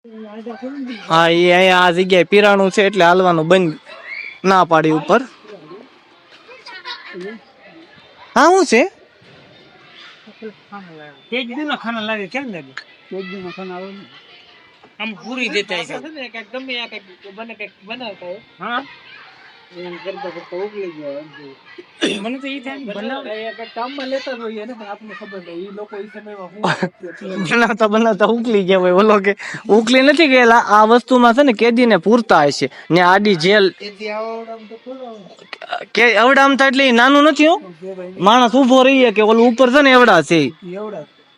હા એ અહીંયા આ જગ્યાએ પીરાણું છે એટલે હાલવાનું બંધ ના પાડી ઉપર. હા શું છે एक दिन में खाना लागे क्या ना एक दिन में खाना आवे हम पूरी देते हैं एकदम में या बनाता है हां એમ કરતા કરતા ઉગલી ગયા મને તો ઈ થાય બનાવ એક કામમાં લેતા હોઈએ ને આપને ખબર છે ઈ લોકો ઈ સમયમાં હું બનાવતા ઉકલી ગયા હોય. ઓલો કે ઉકલી નથી ગયેલા, આ વસ્તુમાં છે ને કેદીને પૂરતા હશે ને આડી જેલ કે એવડા આમ થાય એટલે નાનું નથી હો. માણસ ઉભો રહીએ કે ઓલું ઉપર છે ને એવડા છે.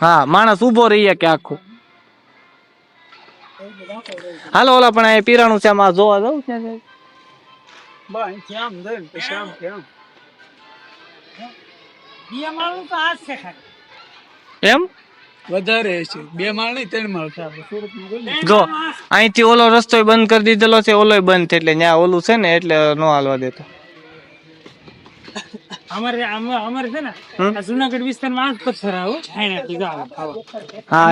હા માણસ ઉભો રહીએ કે આખું. હાલો ઓલા પણ આ પીરાણું છે આમાં જોવા જાવ છે. ભાઈ શ્યામ દે ને શ્યામ કેમ બે માળ તો આજ છે ખાલી એમ વધારે છે 2 માળ નહીં 3 માળ છે આપણે સુરતમાં બોલીએ જો અહીંથી ઓલો રસ્તો બંધ કરી દીધેલો છે, ઓલોય બંધ છે એટલે ત્યાં ઓલું છે ને એટલે નો હાલવા દેતો. અમારે છે ને આ જુનાગઢ વિસ્તારમાં આજ પથ્થર આવો આયનાથી જાવ ખાવા. હા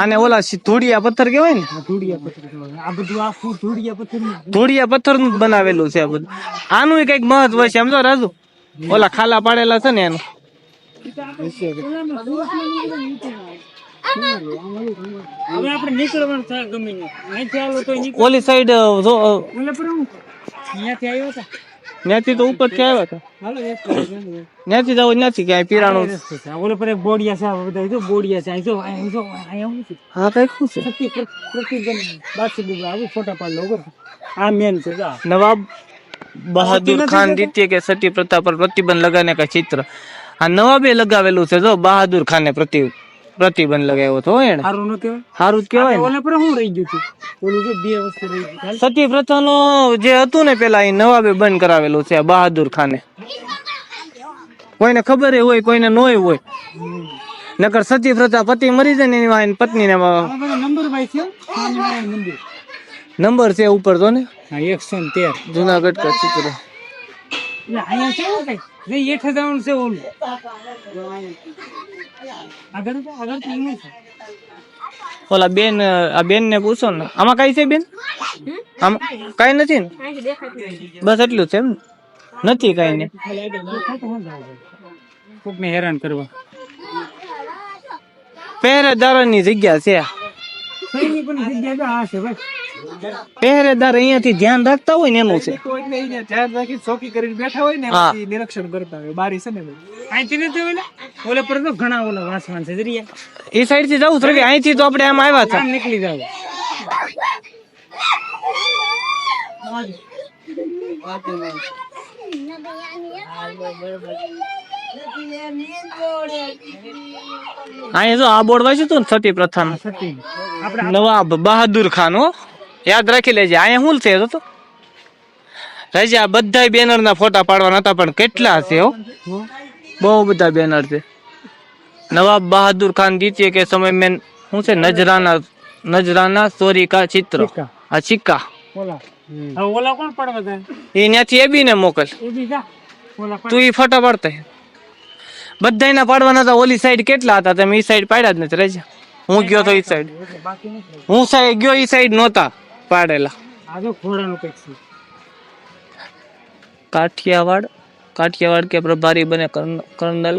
આને ઓલા ધૂળિયા પથ્થર કહેવાય ને. ધૂળિયા પથ્થર આ બધું આખું ધૂળિયા પથ્થર ધૂળિયા પથ્થર નું બનાવેલું છે આ બધું. આનું કઈક મહત્વ છે સમજો રાજુ, ઓલા ખાલા પાડેલા છે ને એનું. હવે આપણે નીકળવાનું થાય ગમે અહીંથી આવો તો ઓલી સાઈડ અહીંયાથી આવ્યો હતા ત્યાંથી તો ઉપર થી આવ્યા હતા. ત્યાંથી જાવ ત્યાંથી ક્યાંય પીરાણું ઓલે પર એક બોડિયા છે બધા જો બોડિયા છે અહીં જો અહીંયા હું છે. હા કઈક શું છે પ્રતિબંધ બાકી આવું ફોટા પાડ લો. આ મેન છે નવાબ બહાદુર ખાન દ્વિતીય કે સતી પ્રથા પર પ્રતિબંધ લગાને કા ચિત્ર. આ નવાબે લગાવેલું છે જો બહાદુર ખાને પ્રતિબંધ લગાવ્યો હતો એને. સારું ન કહેવાય, સારું જ કહેવાય. ઓલે પર શું રહી ગયું હતું ઓલું જો બે વસ્તુ રહી ગઈ. સતી પ્રથા નો જે હતું ને પેલા એ નવાબે બંધ કરાવેલું છે બહાદુર ખાને. કોઈને ખબર હોય કોઈને નોય હોય. નકર સતી પ્રથા પતિ મરી જાય ને એની પત્ની ને નંબર ભાઈ છે મંદિર નંબર છે ઉપર તો ને 113 જુનાગઢ કા ચિત્ર. અહીંયા છે કઈ જે 8000 છે ઓલું આગળ છે. ઓલા બેન આ બેન ને પૂછો ને આમાં કઈ છે બેન? આમાં કઈ નથી ને બસ એટલું છે એમ નથી કઈ ને. કોક ને હેરાન કરવા પહેરેદારની જગ્યા છે. પહેરેદાર અહીંયાથી ધ્યાન રાખતા હોય ને એનું છે. ધ્યાન રાખી ચોકી કરીને બેઠા હોય ને નિરીક્ષણ કરતા હોય. બારી છે ને અહીંથી નથી ઓલા ઓલે પર તો ઘણા ઓલા વાસવાન છે જરિયા એ સાઈડ થી જવું છે. અહીંથી તો આપણે આમ આવ્યા હતા નીકળી જાવ. અહીંયા જો આ બોર્ડ વાંચ્યું હતું ને સતી પ્રથા નવાબ બહાદુર ખાન હો યાદ રાખી લેજે. અહીંયા શું છે તો રાજા આ બધા બેનર ના ફોટા પાડવાના હતા પણ કેટલા છે હો, બહુ બધા બેનર છે. નવાબ બહાદુર ખાન દ્વિતીય કે સમય મેં શું છે નજરાના ચોરી કા ચિત્ર. આ સિક્કા ઓલા કોણ પડવા એ ત્યાંથી એબી ને મોકલ તું એ ફોટા પાડતા. બધા ના પાડવાના હતા. ઓલી સાઈડ કેટલા હતા તમે એ સાઈડ પાડ્યા જ નથી રાજા. હું ગયો તો એ સાઈડ હું સાઈડ ગયો એ સાઈડ નહોતા પાડેલા. કાઠિયાવાડ કે પ્રભારી બને કર્નલ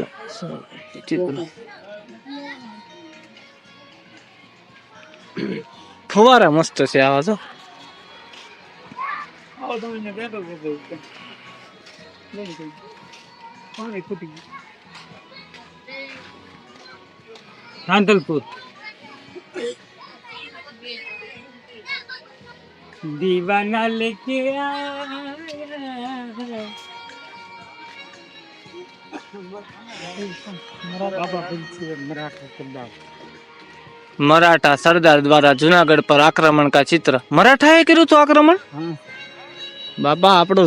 ફુવારા મસ્ત છે આવા જો. રાંધલપુર દીવાના લેકે મરાઠા સરદાર દ્વારા જુનાગઢ પર આક્રમણ કા ચિત્ર. મરાઠાએ કર્યું હતું આક્રમણ? બાપા આપણો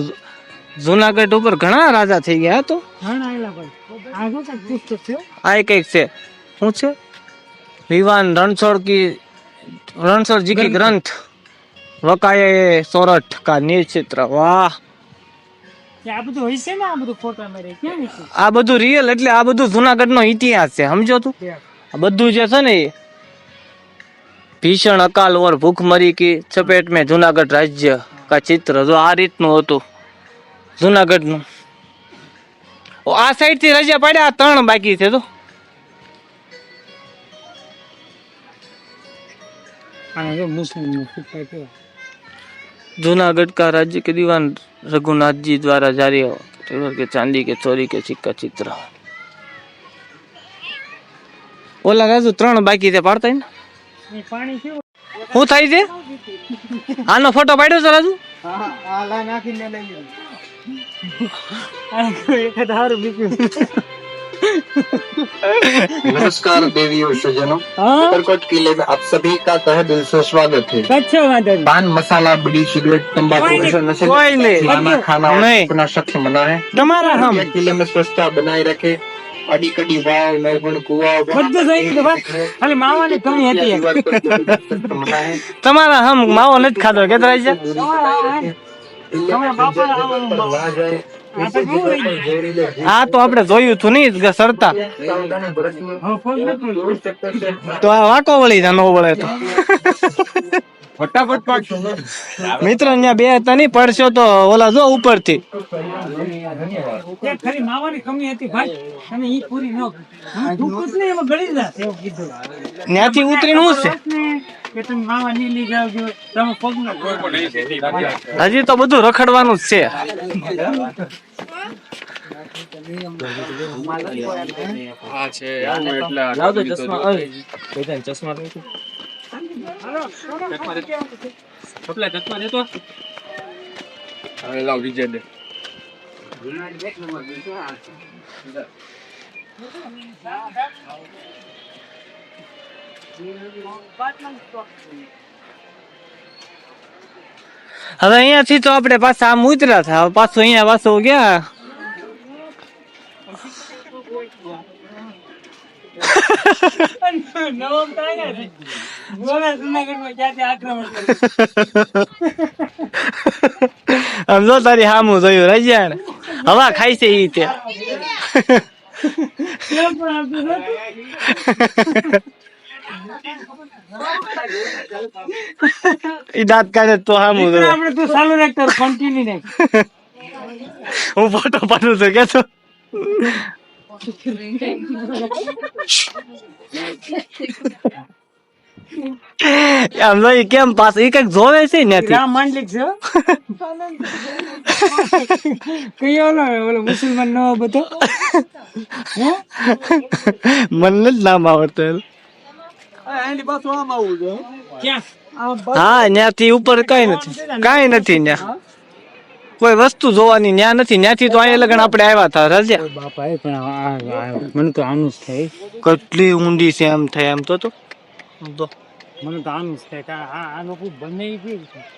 જુનાગઢ ઉપર ઘણા રાજા થઈ ગયા તો. આ કઈક છે શું છે વિવાન રણછોડ જી કી ગ્રંથ વકાये સોરઠ કા નિચિત્ર. વાહ આ બધું રિયલ એટલે આ બધું જુનાગઢ નો ઇતિહાસ છે સમજો તું. આ બધું જે છે ને भीषण अकाल और भूखमरी की चपेट में जूनागढ़ राज्य का चित्र जो आ રીતનું હતું જૂનાગઢનું. આ સાઈડ થી રજા પડ્યા, 3 બાકી છે તો. जूनागढ़ का राज्य के दीवान रघुनाथ जी द्वारा जारी के चांदी के चोरी के सिक्का चित्र. ओला राजू 3 बाकी છે, પાડતા ને હું થાય છે. આનો ફોટો પાડ્યો છે રાજુ. नमस्कार देवी और सज्जनों, करकोट किले में आप सभी का तहे दिल से स्वागत है. पान मसाला बीड़ी सिगरेट तंबाकू ऐसा नशे खाना अपना शख्स मना है. हम किले में स्वच्छता बनाए रखे. अड़ी कड़ी वाव नरगुण कुआ તમારા હમ માવો નથી ખાધો કે રાજા. આ તો આપણે જોયું હતું નહીં સરતા તો આ વાંકો વળી જા, નો વળે તો ફટાફટ પાડશો. મિત્ર અહીંયા બે હતા નહીં, પડશો તો ઓલા જો ઉપરથી ખરી માવાની કમી હતી ભાઈ, અને ઈ પૂરી ન દુઃખ ને એમાં ગળી જા એવું કીધું. ત્યાંથી ઉતરીને શું છે કે તમે માવા ની લઈ જાવ છો, તમે પગનો હજી તો બધું રખડવાનું જ છે. હવે અહીંયાથી તો આપણે પાછા આમ ઉતર્યા હતા, હવે પાછું અહીંયા પાછું ગયા. આમ જો તારી સામું જોયું રજા હવા ખાય છે ઈ તે. ઈ દાંત કાઢે તો સામું જોયું. આપણે તો ચાલુ રાખતો કન્ટિન્યુ નહીં. હું ફોટો પાડું છું કે તો આમ જોઈ કેમ પાસ ઈ કઈક જોવે છે ને રામ માંડલિક છે કયો ઓલો મુસલમાન નો બધો મને જ નામ આવડતું. હા ત્યાંથી ઉપર કઈ નથી, કઈ નથી ત્યાં કોઈ વસ્તુ જોવાની ન્યા નથી. ત્યાંથી તો અહીંયા લગન આપણે આવ્યા હતા રજા. બાપા મને તો આનું જ થાય, કેટલી ઊંડી છે એમ થાય એમ તો મને તો આનું જ થાય. આ લોકો બને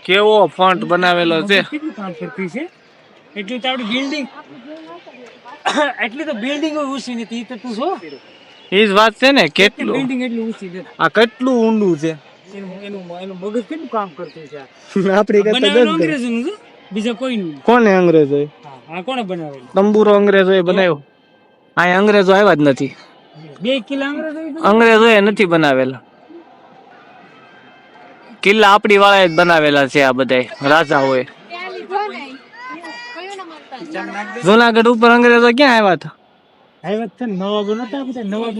કેવો ફોન્ટ બનાવેલો છે. કેટલું કામ કરતી છે, એટલી તો આપડી બિલ્ડિંગ એટલી તો બિલ્ડિંગ ઊંચી નથી. તો તું શું એ જ વાત છે ને, કેટલું બિલ્ડિંગ એટલી ઊંચી છે, આ કેટલું ઊંડું છે. એનું મગજ કેટલું કામ કરતું છે. આપડી અંગ્રેજોનું છે, બીજા કોઈનું. કોને અંગ્રેજો? હા કોને બનાવેલું? તંબુરો અંગ્રેજો એ બનાવ્યો. આ અંગ્રેજો આવ્યા જ નથી. 2 કિલ્લા અંગ્રેજો એ નથી બનાવેલા. કિલ્લા આપડી વાળા જ બનાવેલા છે આ બધા રાજાઓએ. જૂનાગઢ ઉપર અંગ્રેજો ક્યાં આવ્યા હતા? નવાબ નતા બધા, નવાબ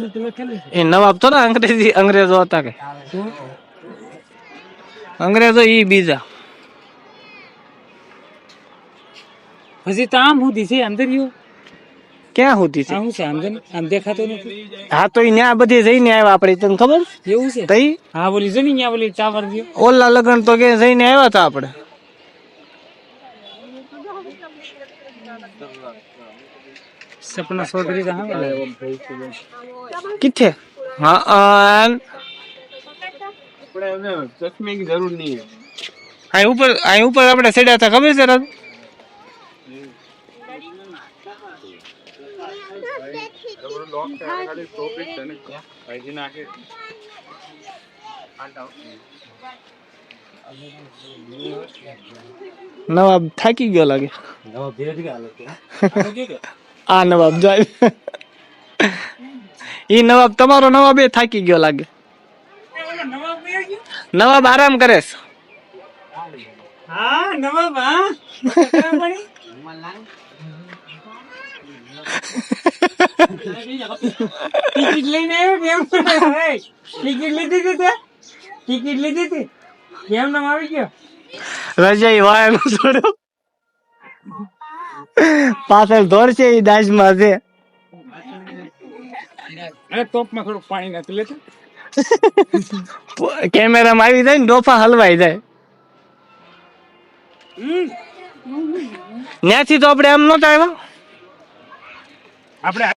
એ નવાબ થોડા અંગ્રેજો હતા કે અંગ્રેજો ઈ બીજા. હજી તો આમ સુધી છે અંદર ક્યાં સુધી છે? આમ છે અંદર, આમ દેખાતો નથી. હા તો ન્યા બધી જઈને આવ્યા આપડે, તને ખબર એવું છે? તઈ હા બોલી જો ને ન્યા બોલી ચાવર દયો. ઓલા લગન તો કે જઈને આવ્યા હતા આપડે. સપના ચૌધરી કિથે? હા चश्मे की जरूर नहीं है. અહીં ઉપર આપણે ચડ્યા હતા, ખબર છે રાત? નવાબ થાકી ગયો લાગે. આ નવાબ જાય ઈ નવાબ તમારો નવાબ એ થાકી ગયો લાગે. નવાબ આરામ કરે છે. હા નવાબ હા ટિકિટ લઈને આવ્યો કેમ ટિકિટ લીધી હતી તે ટિકિટ લીધી હતી કેમ નામ આવી ગયો રજાઈ વાયનો છોડ્યો પાછળ ધોર છે એ દાજમાં છે. અરે ટોપમાં થોડું પાણી નાખી લેતું કેમેરામાં આવી જાય ને ડોફા હલવાઈ જાય. ત્યાંથી તો આપણે એમ નહોતા આવ્યા. આપણે